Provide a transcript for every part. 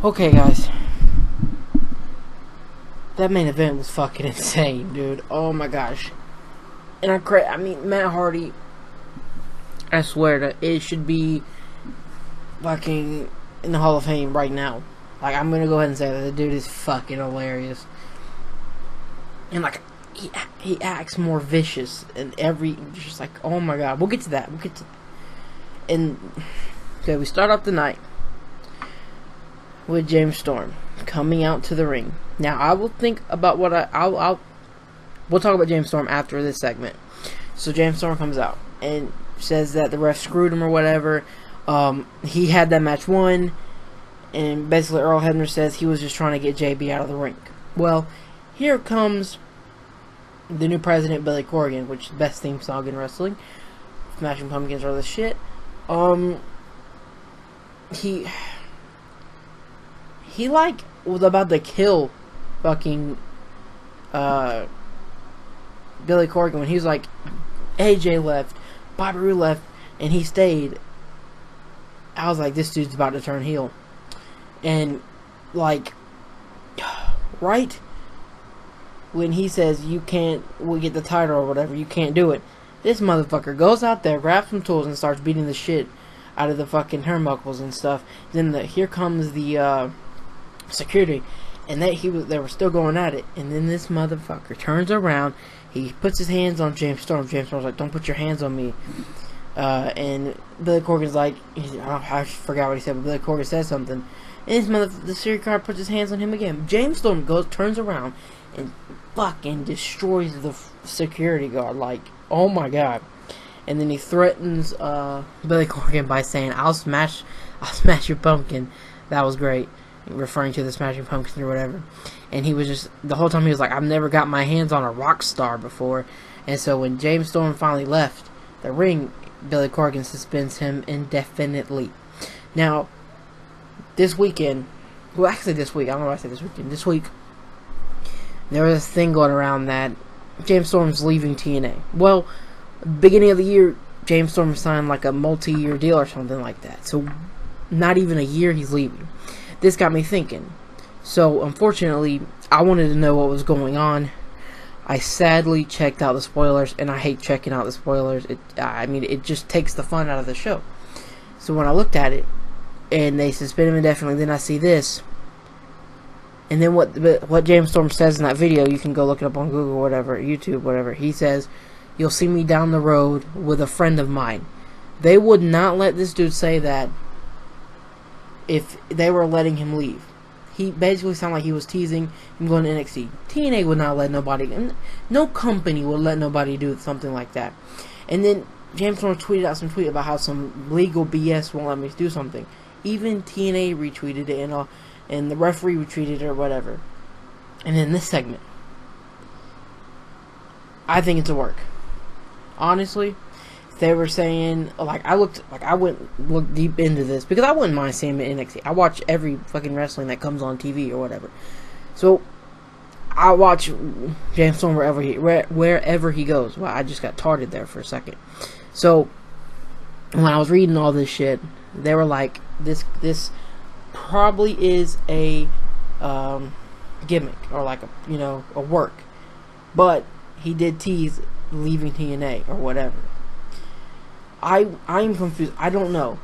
Okay, guys. That main event was fucking insane, dude. Oh my gosh. And I mean, Matt Hardy, I swear that it should be fucking in the Hall of Fame right now. Like, I'm gonna go ahead and say that the dude is fucking hilarious. And like, he acts more vicious and just like, oh my god. We'll get to that. And okay, we start off the night with James Storm coming out to the ring. Now, I will think about what we'll talk about James Storm after this segment. So James Storm comes out and says that the ref screwed him or whatever. He had that match won, and basically Earl Hebner says he was just trying to get JB out of the ring. Well, here comes the new president, Billy Corgan, which is the best theme song in wrestling. Smashing Pumpkins are the shit. He like was about to kill fucking Billy Corgan when he was like, AJ left, Bobby Roode left, and he stayed. I was like, this dude's about to turn heel. And like, right when he says we'll get the title or whatever, you can't do it, this motherfucker goes out there, grabs some tools, and starts beating the shit out of the fucking turnbuckles and stuff. Then here comes the security, and they were still going at it. And then this motherfucker turns around, he puts his hands on James Storm. James Storm's like, don't put your hands on me. And Billy Corgan's like, I forgot what he said, but Billy Corgan says something. And the security guard puts his hands on him again. James Storm turns around, and fucking destroys the security guard. Like, oh my god. And then he threatens Billy Corgan by saying, I'll smash your pumpkin. That was great, referring to the Smashing Pumpkins or whatever. And he was just, the whole time he was like, I've never got my hands on a rock star before. And so when James Storm finally left the ring, Billy Corgan suspends him indefinitely. Now, this weekend, well, actually this week, I don't know why I said this weekend, this week, there was this thing going around that James Storm's leaving TNA. Well, beginning of the year, James Storm signed like a multi-year deal or something like that. So, not even a year he's leaving. This got me thinking. So, unfortunately, I wanted to know what was going on. I sadly checked out the spoilers, and I hate checking out the spoilers. It just takes the fun out of the show. So when I looked at it, and they suspend him indefinitely, then I see this. And then what James Storm says in that video, you can go look it up on Google, whatever, YouTube, whatever. He says, you'll see me down the road with a friend of mine. They would not let this dude say that if they were letting him leave. He basically sounded like he was teasing him going to NXT. TNA would not let nobody, no company would let nobody do something like that. And then James Storm tweeted out some tweet about how some legal BS won't let me do something. Even TNA retweeted it, and the referee retweeted it or whatever. And then this segment, I think it's a work. Honestly, they were saying, I went deep into this because I wouldn't mind seeing him at NXT. I watch every fucking wrestling that comes on TV or whatever. So I watch James Storm wherever he goes. Well, I just got tarted there for a second. So when I was reading all this shit, they were like, this probably is a gimmick or like a work, but he did tease leaving TNA or whatever. I'm confused. I don't know,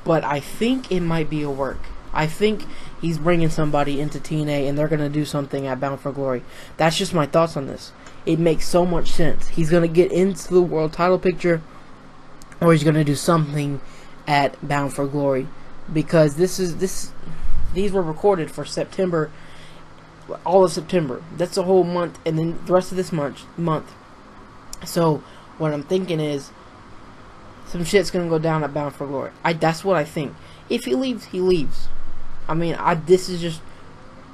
but I think it might be a work. I think he's bringing somebody into TNA and they're gonna do something at Bound for Glory. That's just my thoughts on this. It makes so much sense. He's gonna get into the world title picture, or he's gonna do something at Bound for Glory, because these were recorded for September, all of September. That's a whole month, and then the rest of this month. So what I'm thinking is, some shit's gonna go down at Bound for Glory. That's what I think. If he leaves, he leaves. I mean, this is just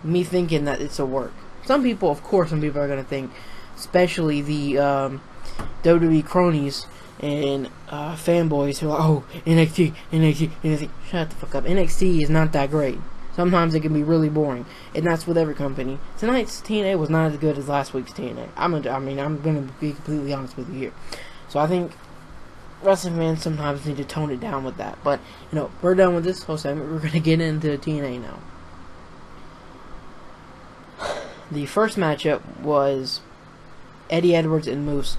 me thinking that it's a work. Some people are gonna think, especially the WWE cronies and fanboys who are like, oh, NXT. Shut the fuck up. NXT is not that great. Sometimes it can be really boring, and that's with every company. Tonight's TNA was not as good as last week's TNA. I'm gonna be completely honest with you here. So I think wrestling fans sometimes need to tone it down with that. But we're done with this whole segment. We're gonna get into TNA now. The first matchup was Eddie Edwards and Moose.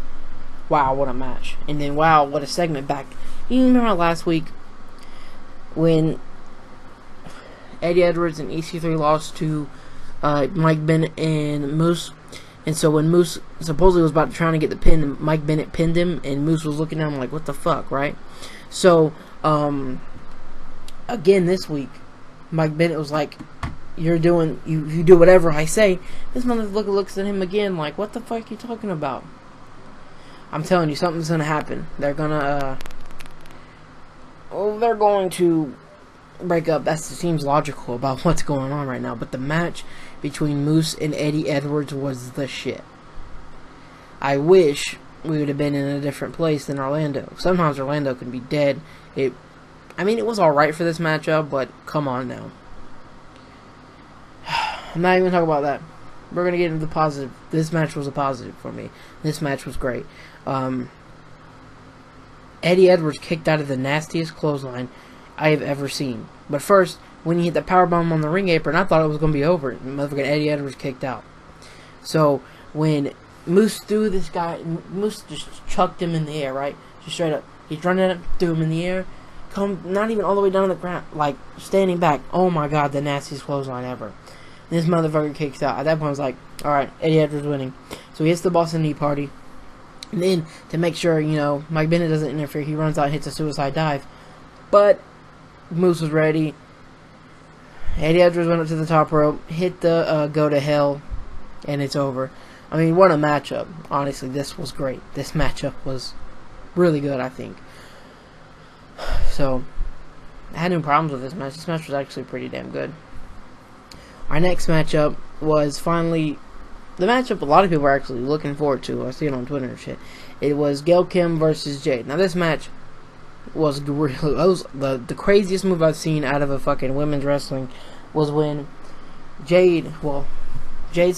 Wow, what a match. And then, wow, what a segment back. You remember last week when Eddie Edwards and EC3 lost to Mike Bennett and Moose? And so when Moose supposedly was about to try to get the pin, Mike Bennett pinned him, and Moose was looking at him like, what the fuck, right? So, again this week, Mike Bennett was like, you do whatever I say. This motherfucker looks at him again like, what the fuck are you talking about? I'm telling you, something's gonna happen. They're gonna, they're going to break up. That seems logical about what's going on right now. But the match between Moose and Eddie Edwards was the shit. I wish we would have been in a different place than Orlando. Sometimes Orlando can be dead. I mean, it was alright for this matchup, but come on now. I'm not even talking about that. We're going to get into the positive. This match was a positive for me. This match was great. Eddie Edwards kicked out of the nastiest clothesline I have ever seen. But first, when he hit the powerbomb on the ring apron, I thought it was going to be over. Motherfucking Eddie Edwards kicked out. So, when Moose threw this guy, Moose just chucked him in the air, right? Just straight up. He's running up, threw him in the air. Not even all the way down to the ground. Like, standing back. Oh my god, the nastiest clothesline ever. This motherfucker kicks out. At that point, I was like, alright, Eddie Edwards winning. So he hits the Boston Knee Party. And then, to make sure, Mike Bennett doesn't interfere, he runs out and hits a suicide dive. But Moose was ready. Eddie Edwards went up to the top rope, hit the go to hell, and it's over. I mean, what a matchup. Honestly, this was great. This matchup was really good, I think. So, I had no problems with this match. This match was actually pretty damn good. Our next matchup was finally the matchup a lot of people are actually looking forward to. I see it on Twitter and shit. It was Gail Kim versus Jade. Now, this match was the craziest move I've seen out of a fucking women's wrestling was when Jade's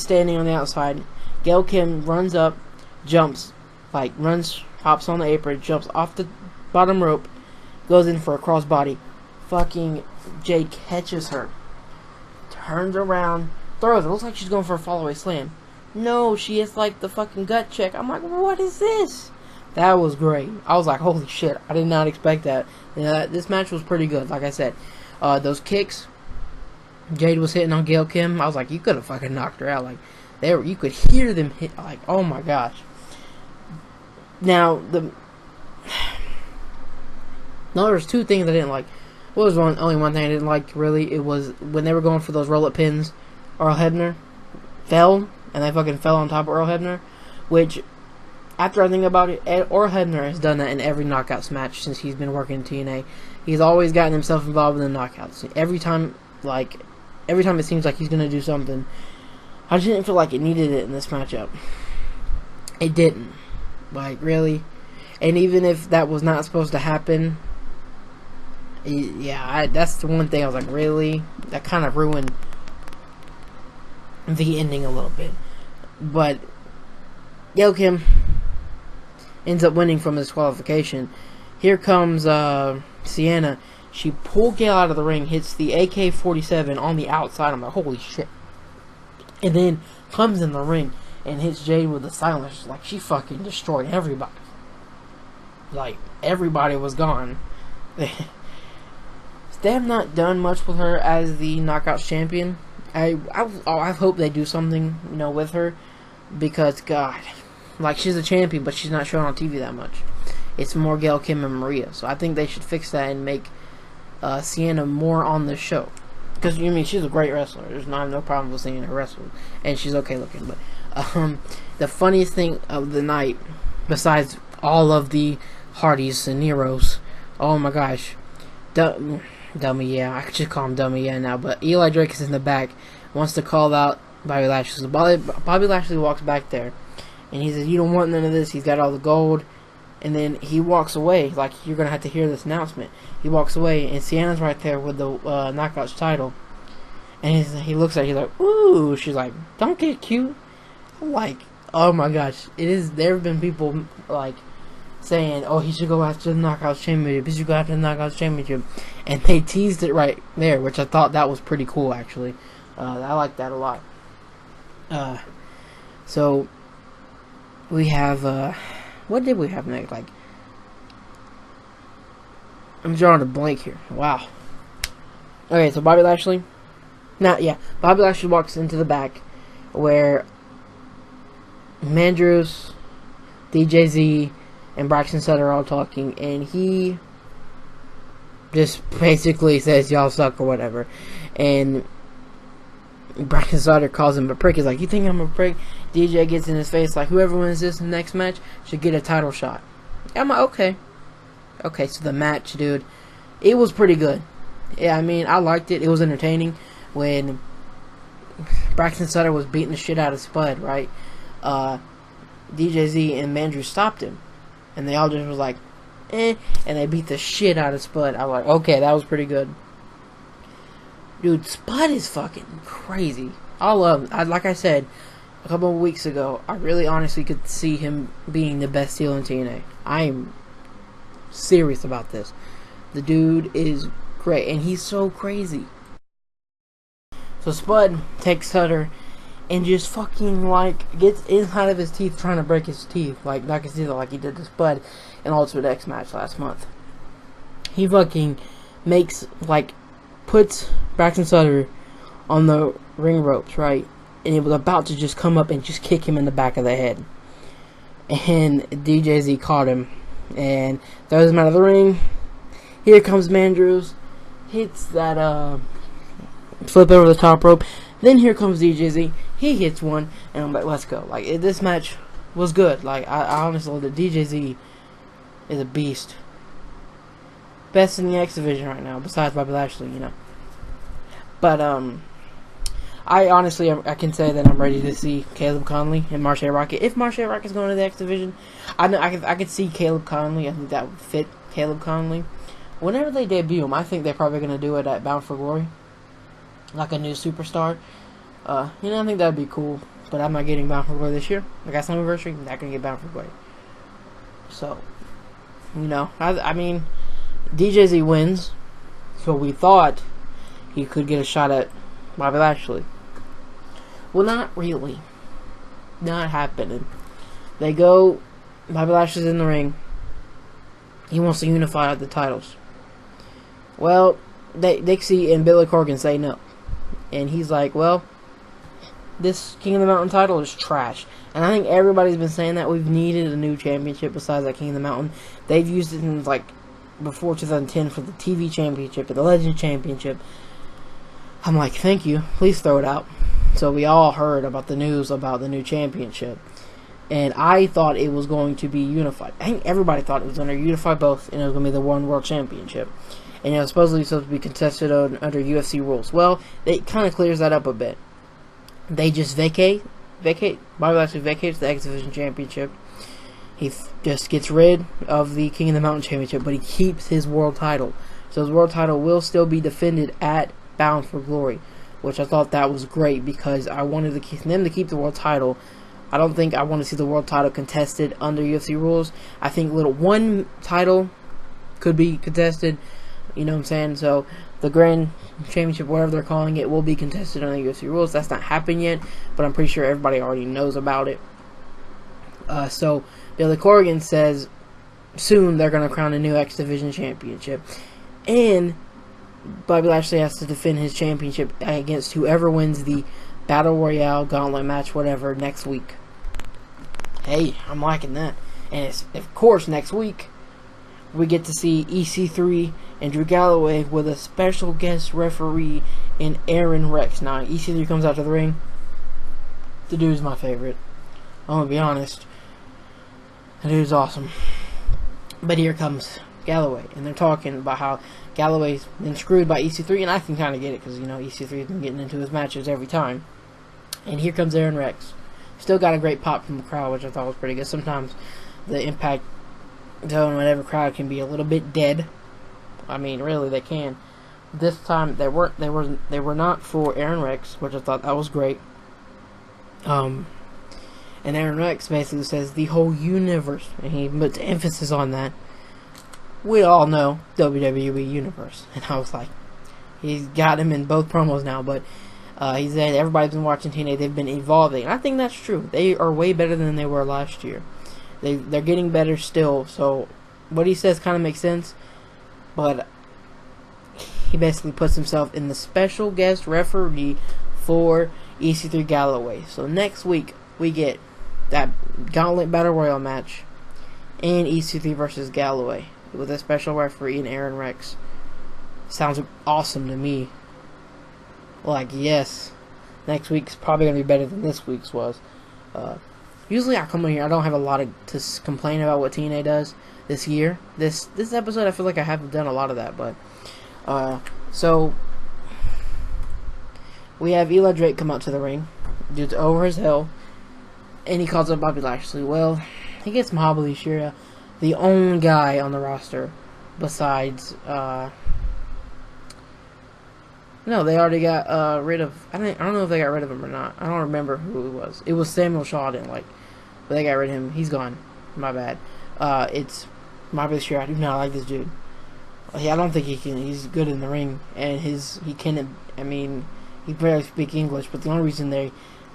standing on the outside. Gail Kim runs up, jumps, hops on the apron, jumps off the bottom rope, goes in for a crossbody. Fucking Jade catches her, turns around, throws it. Looks like she's going for a fallaway slam. No, she hits like the fucking gut check. I'm like, what is this? That was great. I was like, holy shit, I did not expect that. This match was pretty good, like I said. Those kicks, Jade was hitting on Gail Kim. I was like, you could have fucking knocked her out. Like, you could hear them hit. Like, oh my gosh. Now, there was two things I didn't like. What was only one thing I didn't like, really? It was when they were going for those roll-up pins. Earl Hebner fell, and they fucking fell on top of Earl Hebner, which, after I think about it, Earl Hebner has done that in every Knockouts match since he's been working in TNA. He's always gotten himself involved in the Knockouts. Every time it seems like he's going to do something. I just didn't feel like it needed it in this matchup. It didn't. Like, really? And even if that was not supposed to happen, yeah, that's the one thing I was like, really? That kind of ruined the ending a little bit. But Gail Kim ends up winning from disqualification. Here comes Sienna. She pulled Gail out of the ring, hits the AK-47 on the outside. I'm like, holy shit. And then comes in the ring and hits Jade with the silencer. Like, she fucking destroyed everybody. Like, everybody was gone. They have not done much with her as the Knockouts champion. I hope they do something, with her, because God, like, she's a champion, but she's not shown on TV that much. It's more Gail Kim and Maria, so I think they should fix that and make Sienna more on the show. Because she's a great wrestler. There's no problem with seeing her wrestle, and she's okay looking. But the funniest thing of the night, besides all of the Hardys and Neros, oh my gosh, Dummy, yeah, I could just call him Dummy, yeah, now. But Eli Drake is in the back, wants to call out Bobby Lashley. So Bobby Lashley walks back there, and he says, "You don't want none of this." He's got all the gold, and then he walks away. Like, you're gonna have to hear this announcement. He walks away, and Sienna's right there with the Knockouts title, and he looks at her, he's like, "Ooh," she's like, "Don't get cute." I'm like, oh my gosh, it is. There have been people like saying, "Oh, he should go after the Knockouts Championship. He should go after the Knockouts Championship," and they teased it right there, which I thought that was pretty cool, actually. I like that a lot. So we have what did we have next? Like, I'm drawing a blank here. Wow. Okay, so Bobby Lashley. Bobby Lashley walks into the back where Mandrews, DJZ, and Braxton Sutter are all talking, and he just basically says y'all suck or whatever. And Braxton Sutter calls him a prick. He's like, you think I'm a prick? DJ gets in his face like, whoever wins this next match should get a title shot. I'm like, okay. Okay, so the match, dude, it was pretty good. Yeah, I mean, I liked it. It was entertaining when Braxton Sutter was beating the shit out of Spud, right? DJZ and Mandrew stopped him. And they all just was like, and they beat the shit out of Spud. I was like, okay, that was pretty good. Dude, Spud is fucking crazy. I love him. Like I said a couple of weeks ago, I really honestly could see him being the best heel in TNA. I am serious about this. The dude is great, and he's so crazy. So Spud takes Sutter and just fucking, like, gets inside of his teeth trying to break his teeth. Like, knock his teeth out like he did to Spud in Ultimate X match last month. He fucking makes, like, puts Braxton Sutter on the ring ropes, right? And he was about to just come up and just kick him in the back of the head. And DJZ caught him and throws him out of the ring. Here comes Mandrews. Hits that, flip over the top rope. Then here comes DJZ. He hits one, and I'm like, let's go. Like, this match was good. Like, I honestly, the DJZ is a beast. Best in the X division right now, besides Bobby Lashley, you know. But, I honestly, I can say that I'm ready to see Caleb Conley and Marsha Rockett. If Marsha Rockett's going to the X division, I could see Caleb Conley. I think that would fit Caleb Conley. Whenever they debut him, I think they're probably going to do it at Bound for Glory. Like a new superstar. I think that'd be cool. But I'm not getting Bound for Glory this year. I got some anniversary. I'm not going to get Bound for Glory. So, I mean, DJZ wins. So we thought he could get a shot at Bobby Lashley. Well, not really. Not happening. They go, Bobby Lashley's in the ring. He wants to unify the titles. Well, Dixie and Billy Corgan say no. And he's like, well, this King of the Mountain title is trash. And I think everybody's been saying that we've needed a new championship besides that King of the Mountain. They've used it in, like, before 2010 for the TV championship and the Legend championship. I'm like, thank you. Please throw it out. So we all heard about the news about the new championship. And I thought it was going to be unified. I think everybody thought it was going to unify both, and it was going to be the one world championship. And it was supposed to be contested under UFC rules. Well, it kind of clears that up a bit. They just vacate. Bobby Lashley vacates the X Division championship. He just gets rid of the King of the Mountain championship, but he keeps his world title. So his world title will still be defended at Bound for Glory, which I thought that was great because I wanted them to keep the world title. I don't think I want to see the world title contested under UFC rules. I think one title could be contested. You know what I'm saying? So the Grand Championship, whatever they're calling it, will be contested under UFC rules. That's not happened yet, but I'm pretty sure everybody already knows about it. So Billy Corgan says soon they're going to crown a new X Division championship. And Bobby Lashley has to defend his championship against whoever wins the Battle Royale, Gauntlet match, whatever, next week. Hey, I'm liking that. And it's, of course, next week, we get to see EC3 and Drew Galloway with a special guest referee in Aaron Rex. Now, EC3 comes out to the ring. The dude's my favorite. I'm going to be honest. The dude's awesome. But here comes Galloway, and they're talking about how Galloway's been screwed by EC3, and I can kind of get it, because, EC3's been getting into his matches every time. And here comes Aaron Rex. Still got a great pop from the crowd, which I thought was pretty good. Sometimes the Impact Zone, whatever, crowd can be a little bit dead. I mean, really, they can. This time, they were not for Aaron Rex, which I thought that was great. And Aaron Rex basically says the whole universe, and he puts emphasis on that. We all know WWE Universe, and I was like, he's got him in both promos now. But He said everybody's been watching TNA. They've been evolving. And I think that's true. They are way better than they were last year. They're getting better still. So what he says kind of makes sense. But he basically puts himself in the special guest referee for EC3 Galloway. So next week we get that Gauntlet Battle Royal match and EC3 versus Galloway with a special referee and Aaron Rex. Sounds awesome to me. Like, yes, next week's probably going to be better than this week's was. Usually I come in here, I don't have a lot to complain about what TNA does this year. This episode, I feel like I haven't done a lot of that, but so we have Eli Drake come out to the ring. Dude's over as hell, and he calls up Bobby Lashley. Well, he gets Mahabali Shera, the only guy on the roster besides no, they already got rid of. I don't know if they got rid of him or not. I don't remember who it was. It was Samuel Shaw. I didn't like, but they got rid of him. He's gone. My bad. It's Mahabali Shera. I do not like this dude. I don't think he can. He's good in the ring, and he can. I mean, he barely speaks English. But the only reason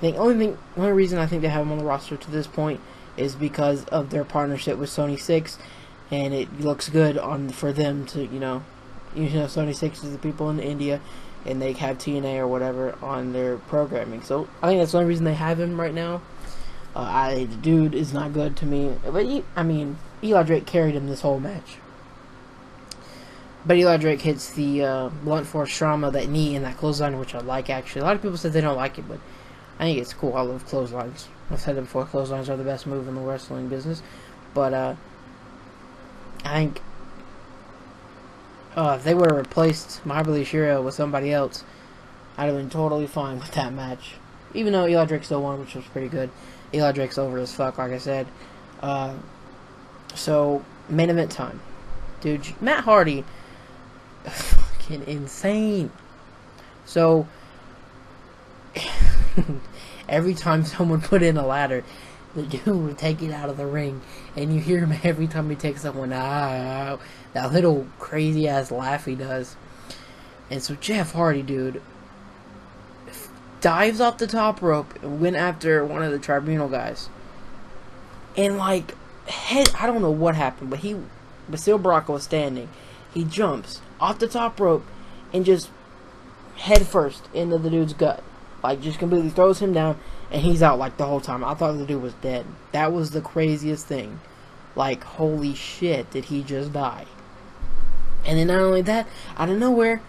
only reason I think they have him on the roster to this point is because of their partnership with Sony 6, and it looks good for them to Sony 6 is the people in India, and they have TNA or whatever on their programming. So I think that's the only reason they have him right now. The dude is not good to me, but Eli Drake carried him this whole match. But Eli Drake hits the blunt force trauma, that knee, and that clothesline, which I like, actually. A lot of people said they don't like it, but I think it's cool. I love clotheslines. I've said it before, clotheslines are the best move in the wrestling business. But I think if they would have replaced Mahabali Shera with somebody else, I'd have been totally fine with that match. Even though Eli Drake still won, which was pretty good. Eli Drake's over as fuck, like I said. So, main event time. Dude, Matt Hardy, fucking insane. So, every time someone put in a ladder, the dude would take it out of the ring, and you hear him every time he takes someone out. That little crazy ass laugh he does. And so Jeff Hardy, dude, dives off the top rope and went after one of the tribunal guys. And I don't know what happened, but Basil Baraka was standing. He jumps off the top rope and just head first into the dude's gut. Just completely throws him down, and he's out the whole time. I thought the dude was dead. That was the craziest thing. Holy shit, did he just die? And then not only that, out of nowhere,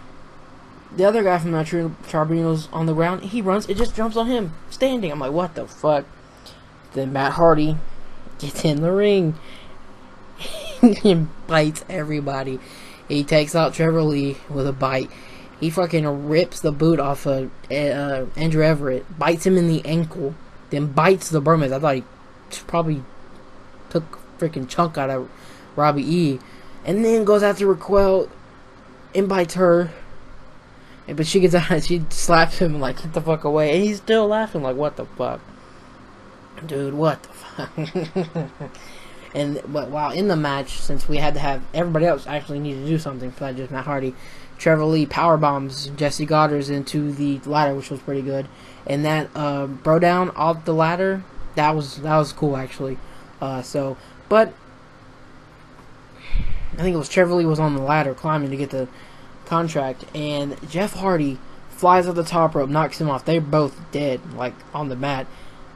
the other guy from the Tribunal's on the ground. He runs, it just jumps on him, standing. I'm like, what the fuck? Then Matt Hardy gets in the ring. He bites everybody. He takes out Trevor Lee with a bite. He fucking rips the boot off of Andrew Everett, bites him in the ankle, then bites the Burmese. I thought he probably took a freaking chunk out of Robbie E. And then goes after Raquel and bites her. But she gets out and she slaps him and get the fuck away. And he's still laughing what the fuck? Dude, what the fuck? But while in the match, since we had to have everybody else actually needed to do something for that, just Matt Hardy, Trevor Lee power bombs Jesse Goddard into the ladder, which was pretty good. And that bro down off the ladder, that was cool actually. But I think it was Trevor Lee was on the ladder climbing to get the contract, and Jeff Hardy flies off the top rope, knocks him off. They're both dead, on the mat.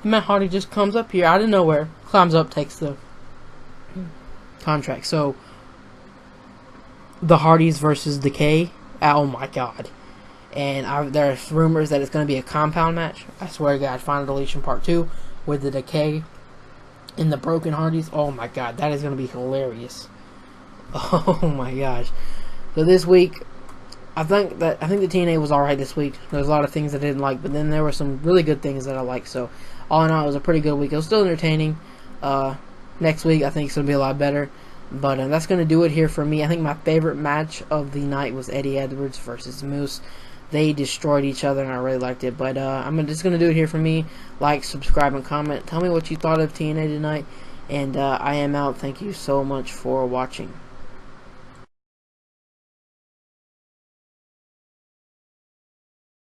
And Matt Hardy just comes up here out of nowhere, climbs up, takes the contract. So the Hardys versus Decay. Oh my god. And there's rumors that it's going to be a compound match. I swear to God, Final Deletion Part 2 with the Decay and the Broken Hardys. Oh my god, that is going to be hilarious. Oh my gosh. So this week, I think the TNA was alright this week. There's a lot of things I didn't like, but then there were some really good things that I liked. So all in all, it was a pretty good week. It was still entertaining. Next week, I think it's going to be a lot better. But that's going to do it here for me. I think my favorite match of the night was Eddie Edwards versus Moose. They destroyed each other, and I really liked it. But I'm just going to do it here for me. Like, subscribe, and comment. Tell me what you thought of TNA tonight. And I am out. Thank you so much for watching.